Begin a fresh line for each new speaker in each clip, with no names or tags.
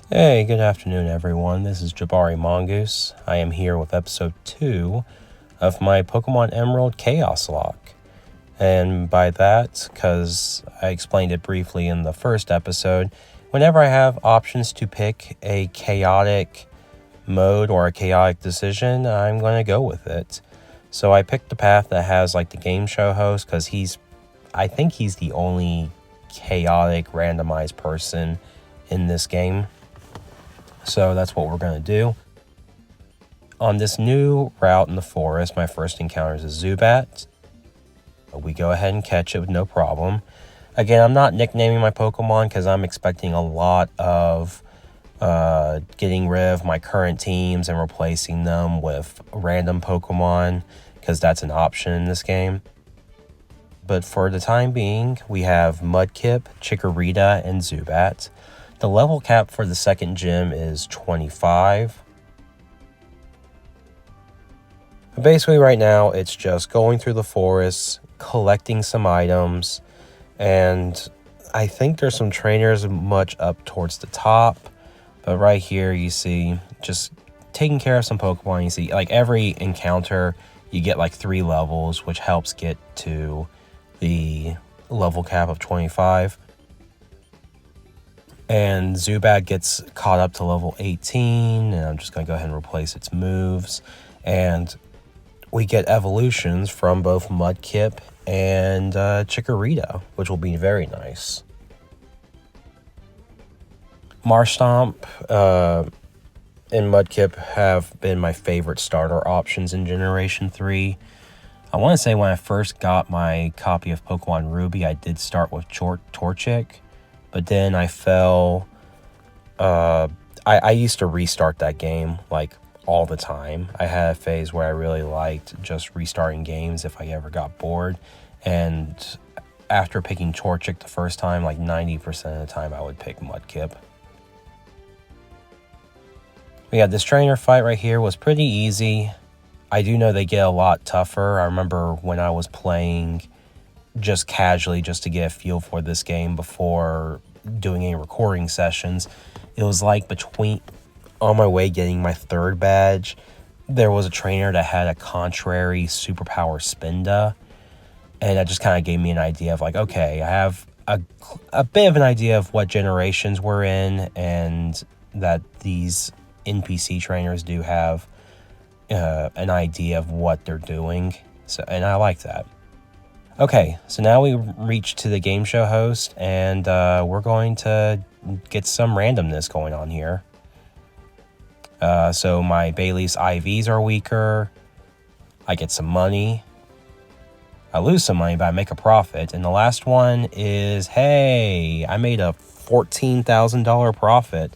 Hey, good afternoon, everyone. This is Jabari Mongoose. I am here with episode 2 of my Pokemon Emerald Chaoslocke. And by that, because I explained it briefly in the first episode, whenever I have options to pick a chaotic mode or a chaotic decision, I'm going to go with it. So I picked the path that has like the Gameshow Host because I think he's the only chaotic randomized person in this game. So that's what we're going to do. On this new route in the forest, my first encounter is a Zubat. We go ahead and catch it with no problem. Again, I'm not nicknaming my Pokemon because I'm expecting a lot of getting rid of my current teams and replacing them with random Pokemon because that's an option in this game. But for the time being, we have Mudkip, Chikorita, and Zubat. The level cap for the second gym is 25. But basically right now, it's just going through the forest, collecting some items, and I think there's some trainers much up towards the top. But right here, you see just taking care of some Pokemon. You see, like every encounter, you get like 3 levels, which helps get to the level cap of 25. And Zubat gets caught up to level 18, and I'm just going to go ahead and replace its moves. And we get evolutions from both Mudkip and Chikorita, which will be very nice. Marshtomp and Mudkip have been my favorite starter options in Generation 3. I want to say when I first got my copy of Pokemon Ruby, I did start with Torchic. But then I fell. I used to restart that game like all the time. I had a phase where I really liked just restarting games if I ever got bored. And after picking Torchic the first time, like 90% of the time I would pick Mudkip. But yeah, this trainer fight right here was pretty easy. I do know they get a lot tougher. I remember when I was playing just casually, just to get a feel for this game before doing any recording sessions, it was like on my way getting my 3rd badge, there was a trainer that had a contrary superpower Spinda, and that just kind of gave me an idea of like, okay, I have a bit of an idea of what generations we're in, and that these NPC trainers do have an idea of what they're doing. So, and I like that. Okay, so now we reach to the Gameshow Host, and we're going to get some randomness going on here. So my Bayleef's IVs are weaker. I get some money. I lose some money, but I make a profit. And the last one is, hey, I made a $14,000 profit.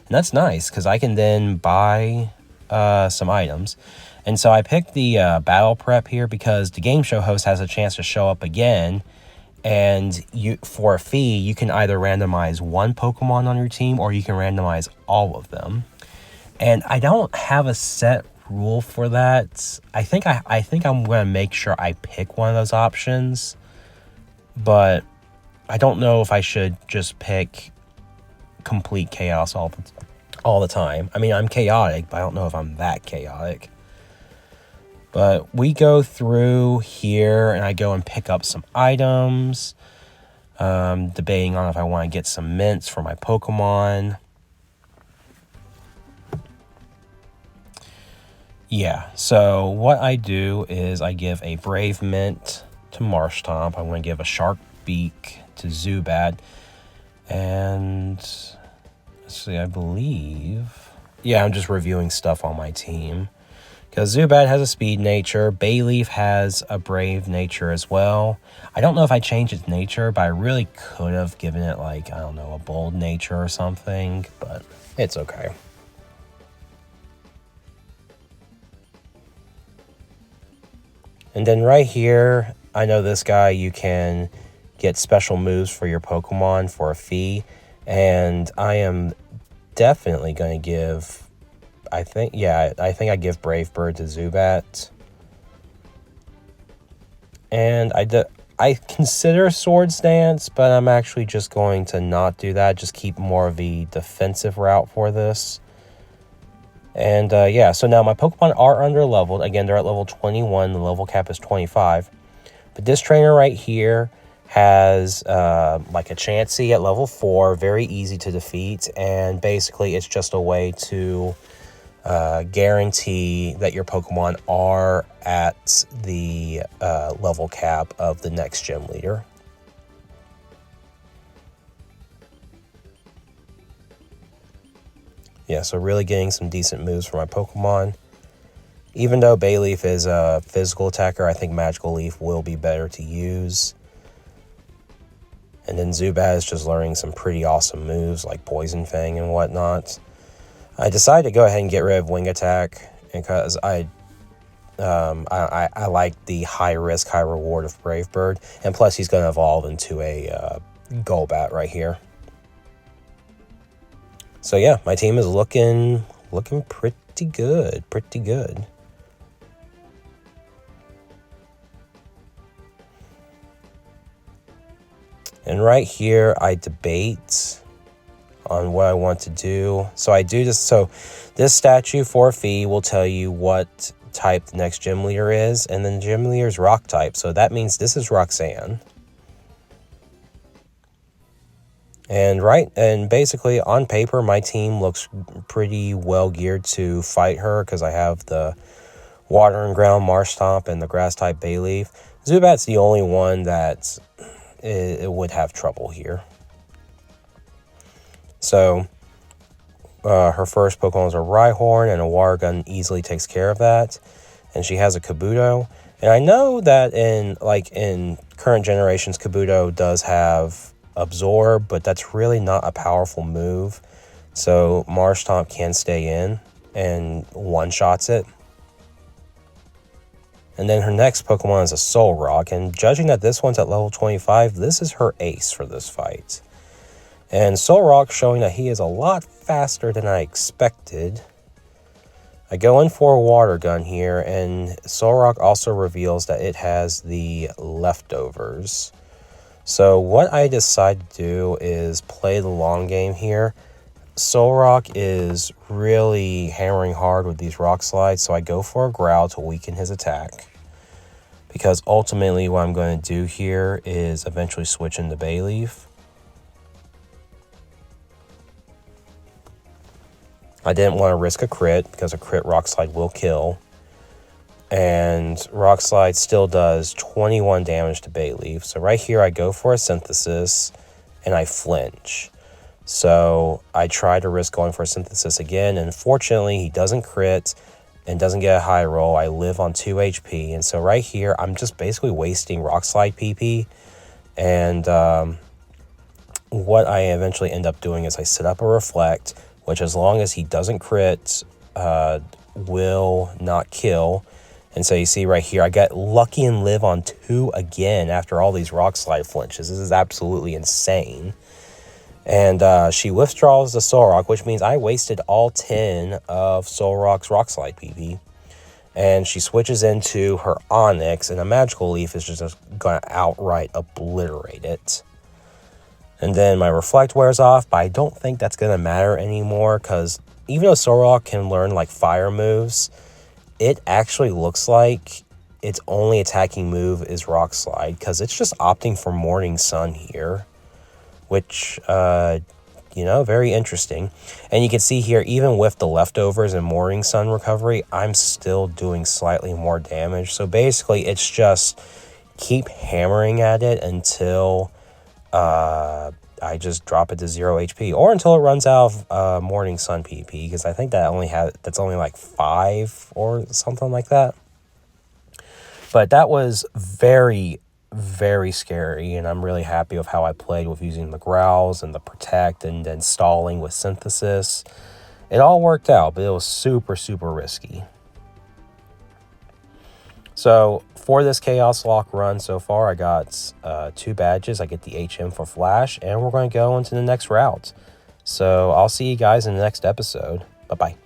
And that's nice, because I can then buy some items. And so I picked the battle prep here because the Gameshow Host has a chance to show up again. And for a fee, you can either randomize one Pokemon on your team or you can randomize all of them. And I don't have a set rule for that. I think I'm going to make sure I pick one of those options. But I don't know if I should just pick complete chaos all the time. I mean, I'm chaotic, but I don't know if I'm that chaotic. But we go through here, and I go and pick up some items, debating on if I want to get some mints for my Pokemon. Yeah, so what I do is I give a Brave Mint to Marshtomp. I'm going to give a Shark Beak to Zubat. And let's see, I believe... Yeah, I'm just reviewing stuff on my team. Because Zubat has a speed nature, Bayleef has a brave nature as well. I don't know if I changed its nature, but I really could have given it like, I don't know, a bold nature or something, but it's okay. And then right here, I know this guy, you can get special moves for your Pokemon for a fee, and I am definitely going to give... I think I give Brave Bird to Zubat. And I consider Swords Dance, but I'm actually just going to not do that. Just keep more of the defensive route for this. And yeah, so now my Pokemon are under-leveled. Again, they're at level 21. The level cap is 25. But this trainer right here has like a Chansey at level 4. Very easy to defeat. And basically, it's just a way to guarantee that your Pokemon are at the level cap of the next gym leader. Yeah, so really getting some decent moves for my Pokemon. Even though Bayleef is a physical attacker, I think Magical Leaf will be better to use. And then Zubat is just learning some pretty awesome moves like Poison Fang and whatnot. I decided to go ahead and get rid of Wing Attack because I like the high risk, high reward of Brave Bird. And plus he's going to evolve into a Golbat right here. So yeah, my team is looking pretty good, And right here, I debate on what I want to do. So I do this. So this statue for a fee will tell you what type the next gym leader is, and then the gym leader is rock type. So that means this is Roxanne. And basically on paper, my team looks pretty well geared to fight her because I have the Water and Ground Marshtomp and the Grass type Bayleef. Zubat's the only one that it would have trouble here. So her first Pokemon is a Rhyhorn, and a Water Gun easily takes care of that. And she has a Kabuto. And I know that in current generations, Kabuto does have Absorb, but that's really not a powerful move. So Marshtomp can stay in and one-shots it. And then her next Pokemon is a Solrock, and judging that this one's at level 25, this is her ace for this fight. And Solrock showing that he is a lot faster than I expected. I go in for a Water Gun here, and Solrock also reveals that it has the Leftovers. So what I decide to do is play the long game here. Solrock is really hammering hard with these Rock Slides, so I go for a Growl to weaken his attack. Because ultimately what I'm going to do here is eventually switch into Bayleef. I didn't want to risk a crit because a crit Rock Slide will kill. And Rock Slide still does 21 damage to Bayleef. So right here I go for a Synthesis and I flinch. So I try to risk going for a Synthesis again, and fortunately he doesn't crit and doesn't get a high roll. I live on 2 HP, and so right here I'm just basically wasting Rock Slide PP. And what I eventually end up doing is I set up a Reflect, which as long as he doesn't crit, will not kill. And so you see right here, I get lucky and live on 2 again after all these Rock Slide flinches. This is absolutely insane. And she withdraws the Solrock, which means I wasted all 10 of Solrock's Rock Slide PP. And she switches into her Onix, and a Magical Leaf is just going to outright obliterate it. And then my Reflect wears off, but I don't think that's going to matter anymore, because even though Solrock can learn like fire moves, it actually looks like its only attacking move is Rock Slide, because it's just opting for Morning Sun here, which, very interesting. And you can see here, even with the Leftovers and Morning Sun recovery, I'm still doing slightly more damage. So basically, it's just keep hammering at it until I just drop it to 0 HP, or until it runs out of Morning Sun PP, because I think that's only like 5 or something like that. But that was very, very scary, and I'm really happy with how I played with using the Growls and the Protect and then stalling with Synthesis. It all worked out, but it was super, super risky. So for this Chaoslocke run so far, I got 2 badges. I get the HM for Flash, and we're going to go into the next route. So I'll see you guys in the next episode. Bye-bye.